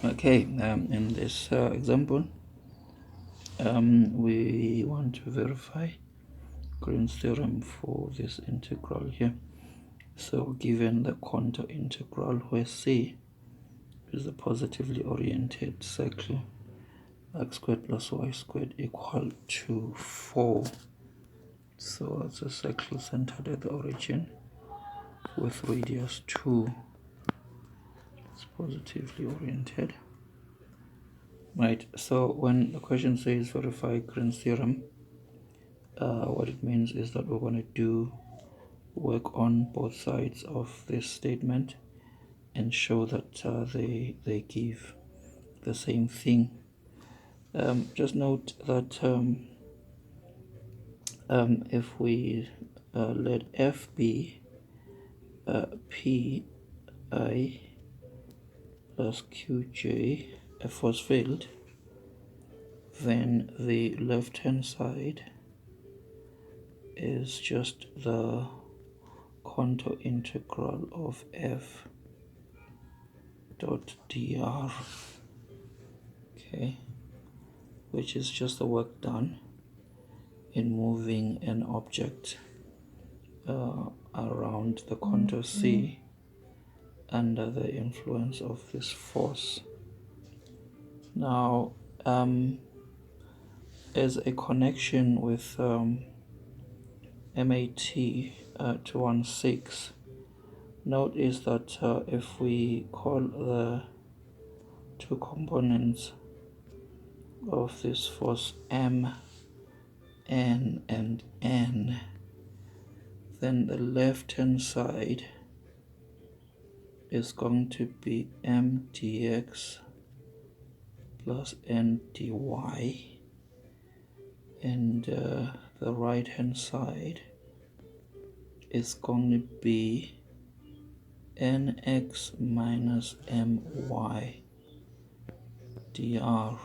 Okay, in this example, we want to verify Green's theorem for this integral here. So given the contour integral where C is a positively oriented circle, x squared plus y squared equal to 4. So it's a circle centered at the origin with radius 2. It's positively oriented. Right, so when the question says verify Green's theorem, what it means is that we're going to do work on both sides of this statement and show that they give the same thing. Just note that if we let F be Pi plus Qj a force field, then the left hand side is just the contour integral of F dot dr, okay, which is just the work done in moving an object around the contour C under the influence of this force. Now, as a connection with MAT312, note is that if we call the two components of this force M, N, and N, then the left hand side is going to be M dx plus N dy, and the right hand side is going to be Nx minus My dr.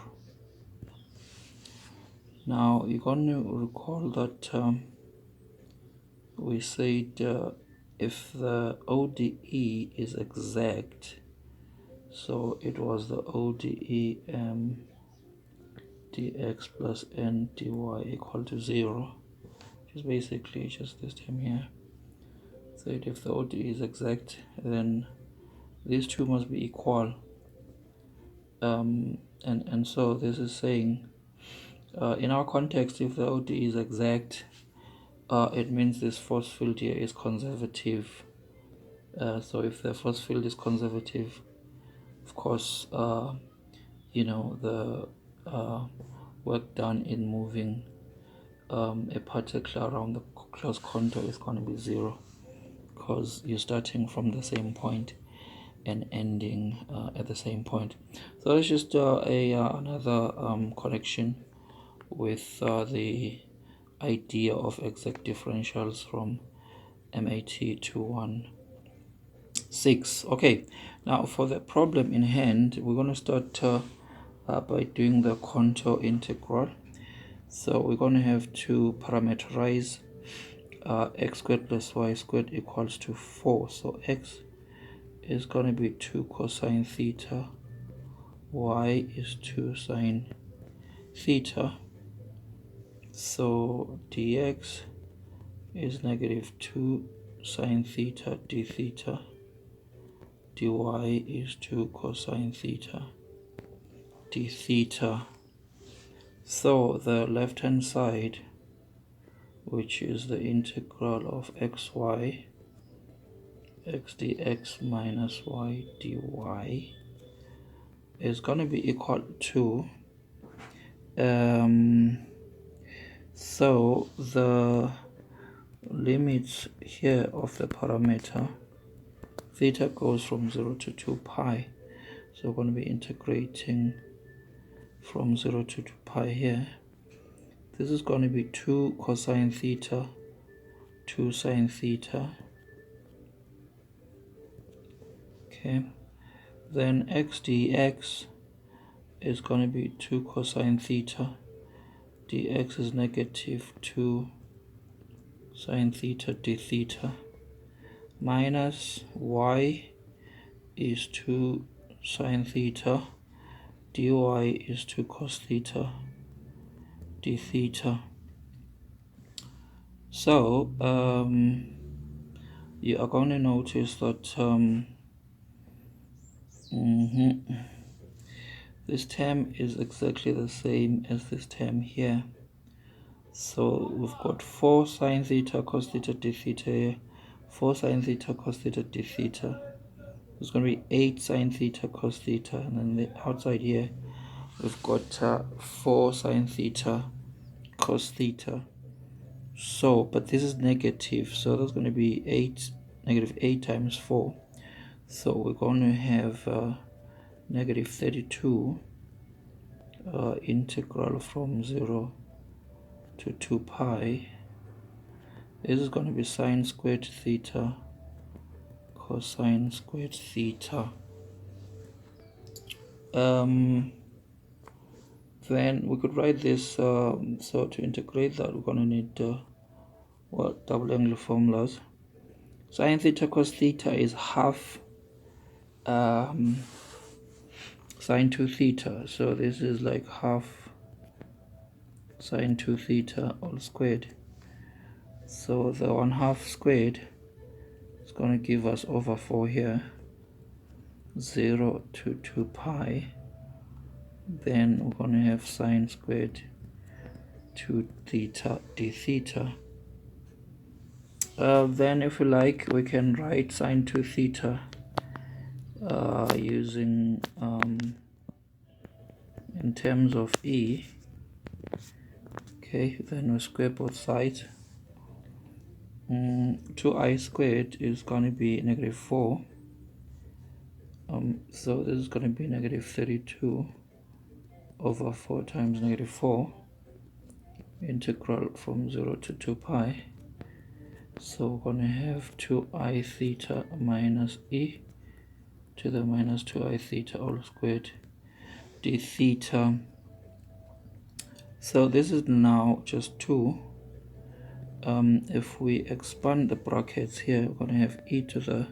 Now you're going to recall that we said if the ODE is exact, so it was the ODE dx plus N dy equal to 0, which is basically just this term here. So if the ODE is exact, then these two must be equal, and so this is saying in our context, if the ODE is exact, it means this force field here is conservative. So if the force field is conservative, of course, you know, the work done in moving a particle around the closed contour is going to be 0, because you're starting from the same point and ending at the same point. So it's just another connection with the idea of exact differentials from MAT312. Okay, now for the problem in hand, we're going to start by doing the contour integral. So we're going to have to parameterize x squared plus y squared equals to 4. So x is going to be 2 cosine theta, y is 2 sine theta. So dx is negative 2 sine theta d theta, dy is 2 cosine theta d theta. So the left hand side, which is the integral of xy x dx minus y dy, is going to be equal to so the limits here of the parameter theta goes from 0 to 2 pi, so we're going to be integrating from 0 to 2 pi here. This is going to be 2 cosine theta 2 sine theta, okay. Then x dx is going to be 2 cosine theta, dx is negative 2 sine theta d theta, minus y is 2 sine theta dy is 2 cos theta d theta. So you are going to notice that this term is exactly the same as this term here. So we've got 4 sine theta cos theta d theta here, 4 sine theta cos theta d theta. There's going to be 8 sine theta cos theta, and then the outside here we've got 4 sine theta cos theta. So, but this is negative, so that's going to be negative 8 times 4. So we're going to have negative 32 integral from 0 to 2 pi. This is going to be sine squared theta cosine squared theta. Then we could write this, so to integrate that we're going to need double angle formulas. Sine theta cos theta is half sine 2 theta, so this is like half sine 2 theta all squared. So the 1/2 squared is going to give us over 4 here, 0 to 2 pi. Then we're going to have sine squared 2 theta d theta. Then if we like, we can write sine 2 theta using in terms of e. Okay, then we square both sides. 2i squared is going to be negative 4. So this is going to be negative 32 over 4 times negative 4, integral from 0 to 2 pi. So we're going to have 2i theta minus e to the minus 2i theta all squared d theta. So this is now just 2. If we expand the brackets here, we're going to have e to the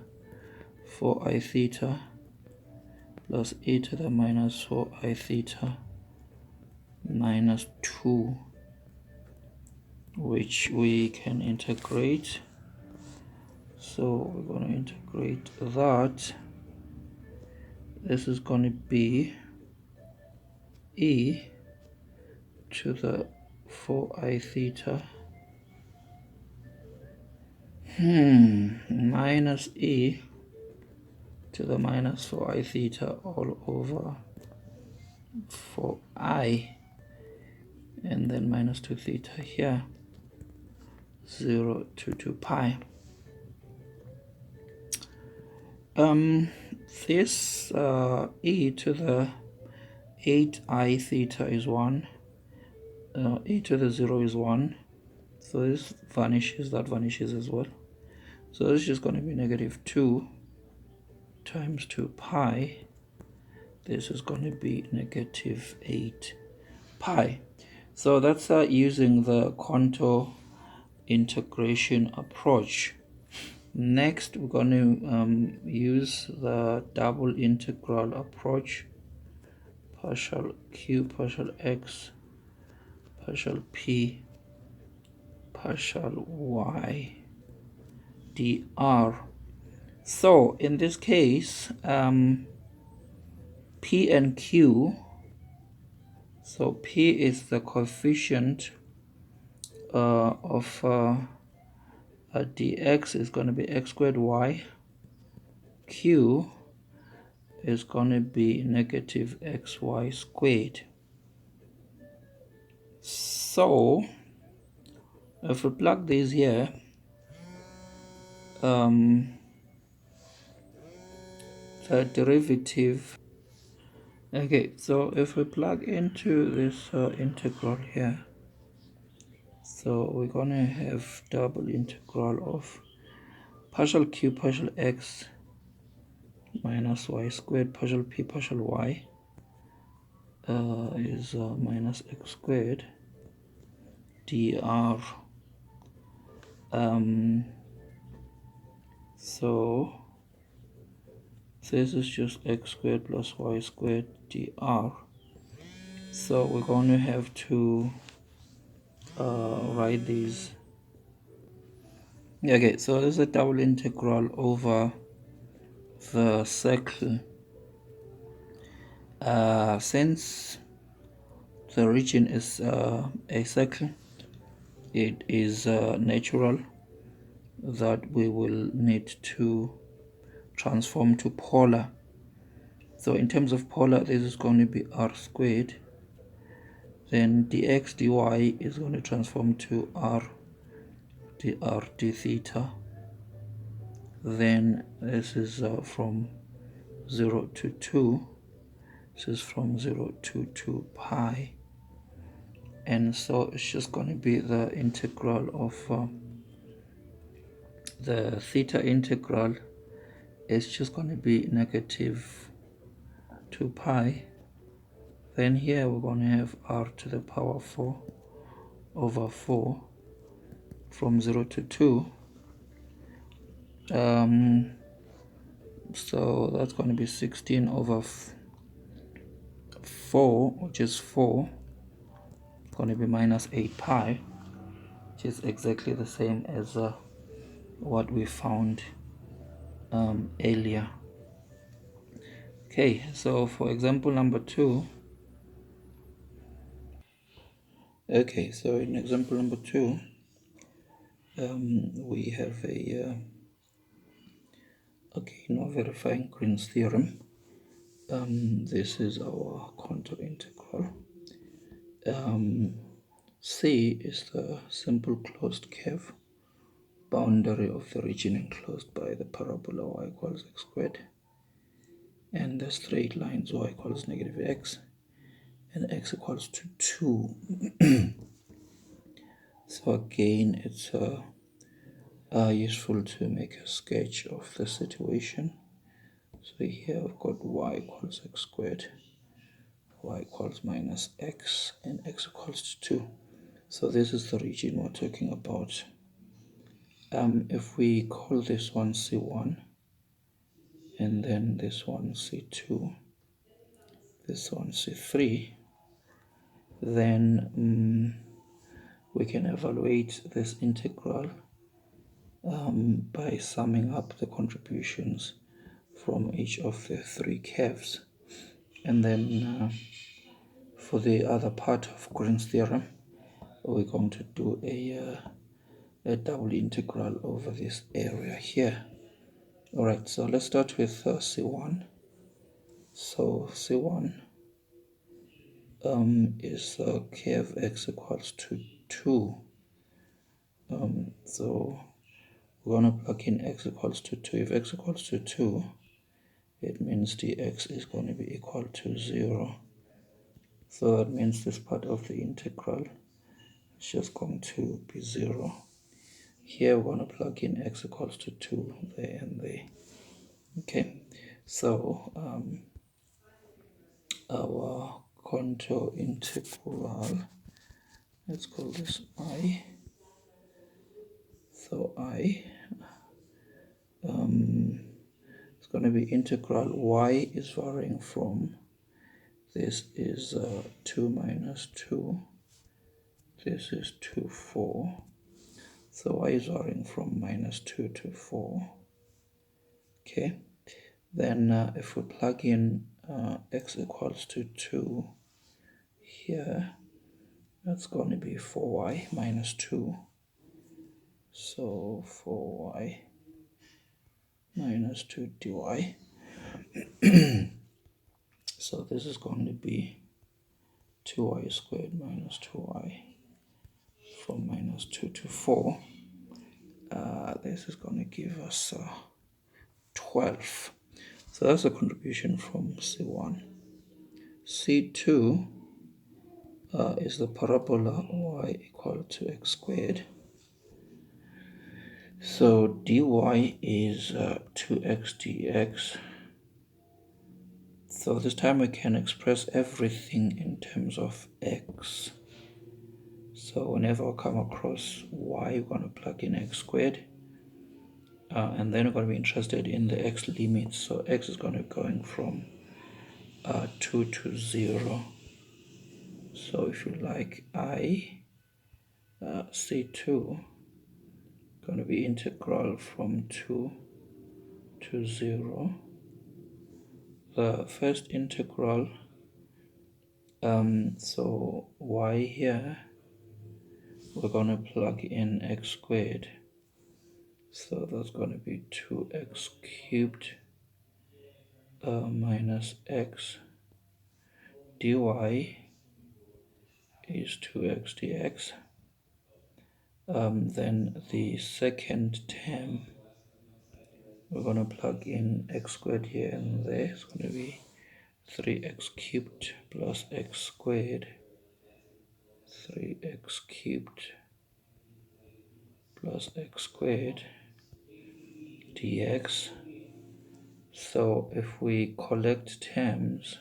4i theta plus e to the minus 4i theta minus 2, which we can integrate. So we're going to integrate that. This is going to be e to the 4i theta minus e to the minus 4i theta all over 4i, and then minus 2 theta here, 0 to 2 pi. This e to the 8i theta is 1, e to the 0 is 1, so this vanishes, that vanishes as well. So this is just going to be negative 2 times 2 pi. This is going to be negative 8 pi. So that's using the contour integration approach. Next, we're going to use the double integral approach. Partial q, partial x, partial p, partial y dr. So in this case, p and q, so p is the coefficient of dx is going to be x squared y, q is going to be negative xy squared. So if we plug these here, the derivative, okay, so if we plug into this integral here, so we're going to have double integral of partial q partial x minus y squared partial p partial y is minus x squared dr. So this is just x squared plus y squared dr. So we're going to have to write these. Okay, so this is a double integral over the circle. Since the region is a circle, it is natural that we will need to transform to polar. So in terms of polar, this is going to be r squared. Then dx dy is going to transform to r dr d theta. Then this is from 0 to 2. This is from 0 to 2 pi. And so it's just going to be the integral of the theta integral is just going to be negative 2 pi. Then here we're going to have r to the power 4 over 4 from 0 to 2. So that's going to be 16 over 4, which is 4. It's going to be minus 8 pi, which is exactly the same as what we found earlier. Okay, so for example number 2. Okay, so in example number 2, we have a okay, now verifying Green's theorem. This is our contour integral. C is the simple closed curve boundary of the region enclosed by the parabola y equals x squared, and the straight lines y equals negative x and x equals to 2. So again, it's useful to make a sketch of the situation. So here I've got y equals x squared, y equals minus x, and x equals to 2. So this is the region we're talking about. If we call this one C1, and then this one C2, this one C3, then we can evaluate this integral by summing up the contributions from each of the 3 curves. And then for the other part of Green's theorem, we're going to do a double integral over this area here. Alright, so let's start with C1. So C1 is curve x equals to 2. So we're going to plug in x equals to 2. If x equals to 2, it means dx is going to be equal to 0. So that means this part of the integral is just going to be 0. Here we're going to plug in x equals to 2 there and there. Okay, so our contour integral, let's call this I. So I it's going to be integral y is varying from, this is 2 minus 2, this is 2, 4. So y is varying from minus 2 to 4. Okay, then if we plug in x equals to 2 here, that's going to be 4y minus 2. So 4y minus 2 dy. So this is going to be 2y squared minus 2y from minus 2 to 4. This is going to give us 12. So that's a contribution from C1. C2 is the parabola y equal to x squared. So dy is 2x dx. So this time we can express everything in terms of x. So whenever we come across y, we're going to plug in x squared. And then we're going to be interested in the x limits. So x is going to be going from 2 to 0. So if you like, C2 going to be integral from 2 to 0. The first integral, so y here, we're going to plug in x squared. So that's going to be 2x cubed minus x dy is 2x dx. Then the second term, we're going to plug in x squared here and there. It's going to be 3x cubed plus x squared, 3x cubed plus x squared dx. So if we collect terms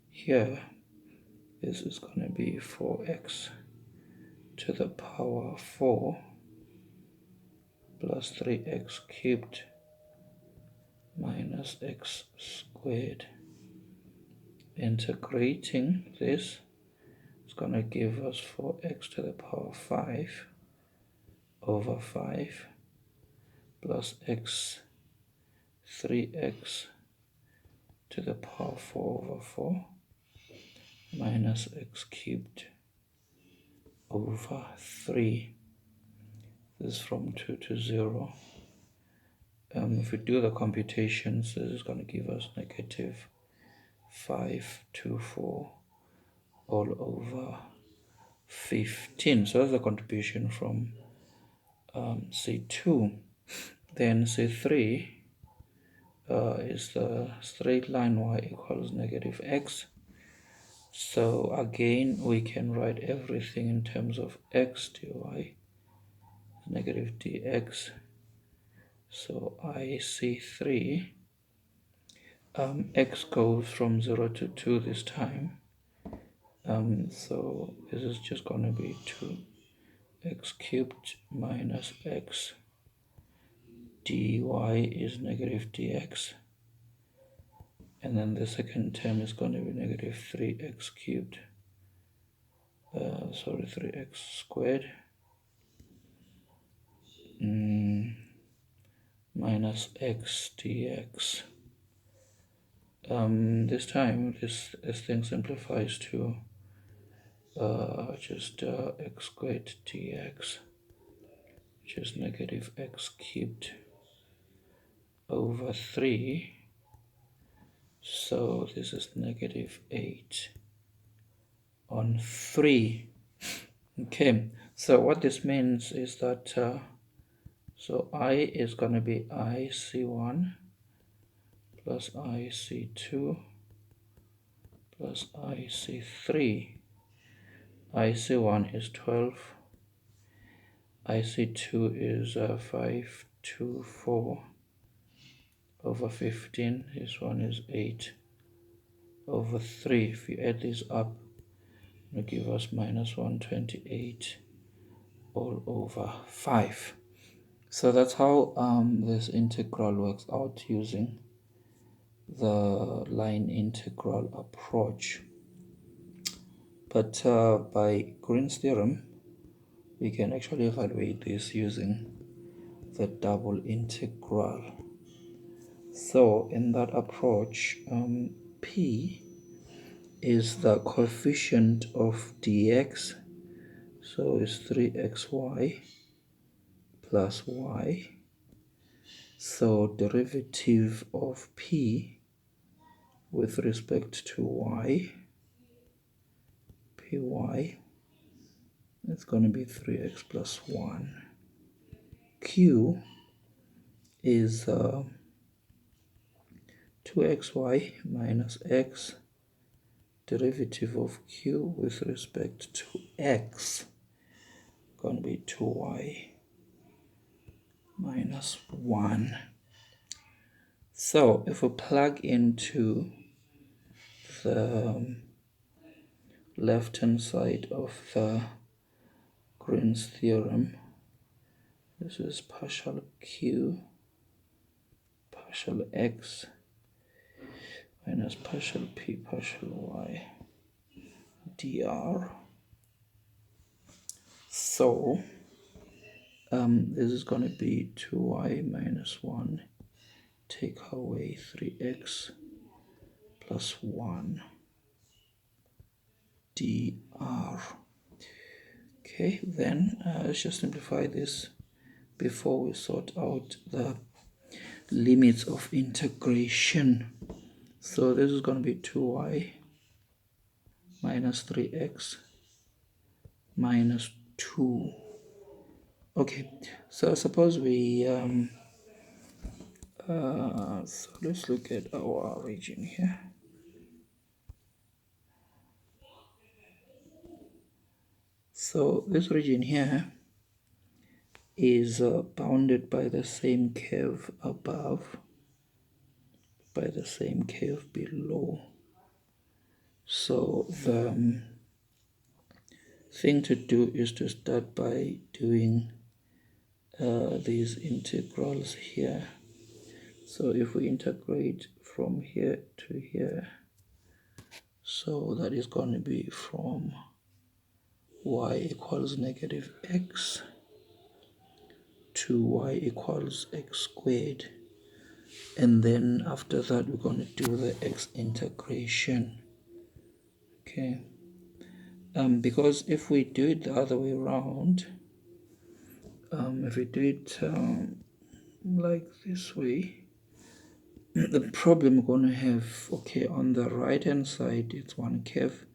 here, this is going to be 4x to the power 4 plus 3x cubed minus x squared. Integrating this is going to give us 4x to the power 5 over 5 plus x 3x to the power 4 over 4 minus x cubed over 3. This is from 2 to 0. If we do the computations, this is going to give us negative 524 all over 15. So that's the contribution from C2. Then C3 is the straight line y equals negative x. So again, we can write everything in terms of x dy, negative dx. So IC3, x goes from 0 to 2 this time. So this is just going to be 2x cubed minus x dy is negative dx. And then the second term is going to be negative 3x cubed, 3x squared minus x dx. This time this thing simplifies to just x squared dx, which is negative x cubed over 3. So this is negative 8 on 3. Okay, so what this means is that so I is going to be IC1 plus IC2 plus IC3. IC1 is 12, IC2 is 524 over 15. This one is 8 over 3. If you add these up, it will give us minus 128 all over 5. So that's how this integral works out using the line integral approach. But by Greens theorem, we can actually evaluate this using the double integral. So in that approach, P is the coefficient of dx, so it's 3xy plus y. So derivative of P with respect to y, py, it's going to be 3x plus 1. Q is 2xy minus x, derivative of q with respect to x, going to be 2y minus 1. So if we plug into the left hand side of the Greens theorem, this is partial q partial x minus partial p partial y dr. So this is going to be 2y minus 1, take away 3x plus 1 dr. Okay, then let's just simplify this before we sort out the limits of integration. So this is going to be 2y minus 3x minus 2. Okay, so suppose we so let's look at our region here. So this region here is bounded by the same curve above, by the same curve below. So the thing to do is to start by doing these integrals here. So if we integrate from here to here, so that is going to be from y equals negative x to y equals x squared, and then after that we're going to do the x integration. Okay, because if we do it the other way around, if we do it like this way, the problem we're going to have, okay, on the right hand side it's one curve,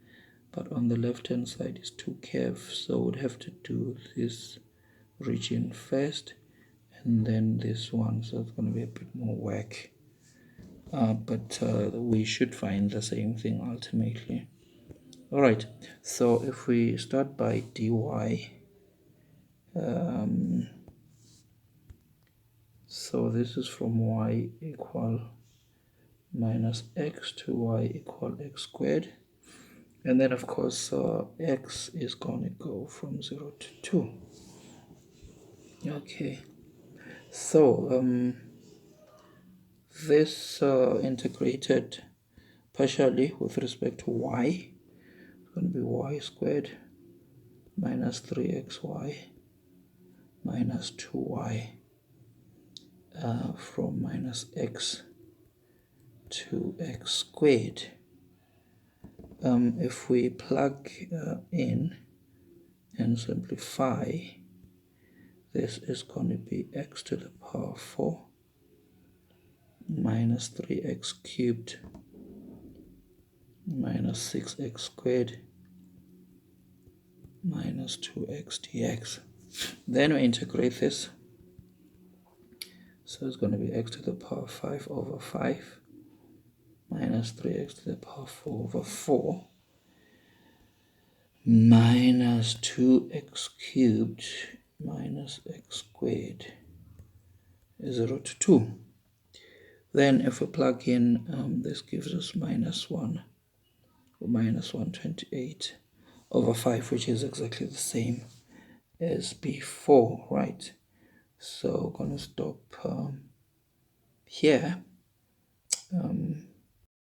but on the left hand side is two curves, so we'd have to do this region first and then this one, so it's going to be a bit more work, but we should find the same thing ultimately. All right, so if we start by dy, so this is from y equal minus x to y equal x squared, and then of course x is going to go from 0 to 2. Okay, so this integrated partially with respect to y, it's going to be y squared minus 3xy minus 2y from minus x to x squared. If we plug in and simplify, this is going to be x to the power 4 minus 3x cubed minus 6x squared minus 2x dx. Then we integrate this, so it's going to be x to the power 5 over 5 minus 3x to the power 4 over 4 minus 2x cubed minus x squared is 0 to 2. Then if we plug in, this gives us minus 1 or minus 128 over 5, which is exactly the same as before, right? So I'm going to stop here.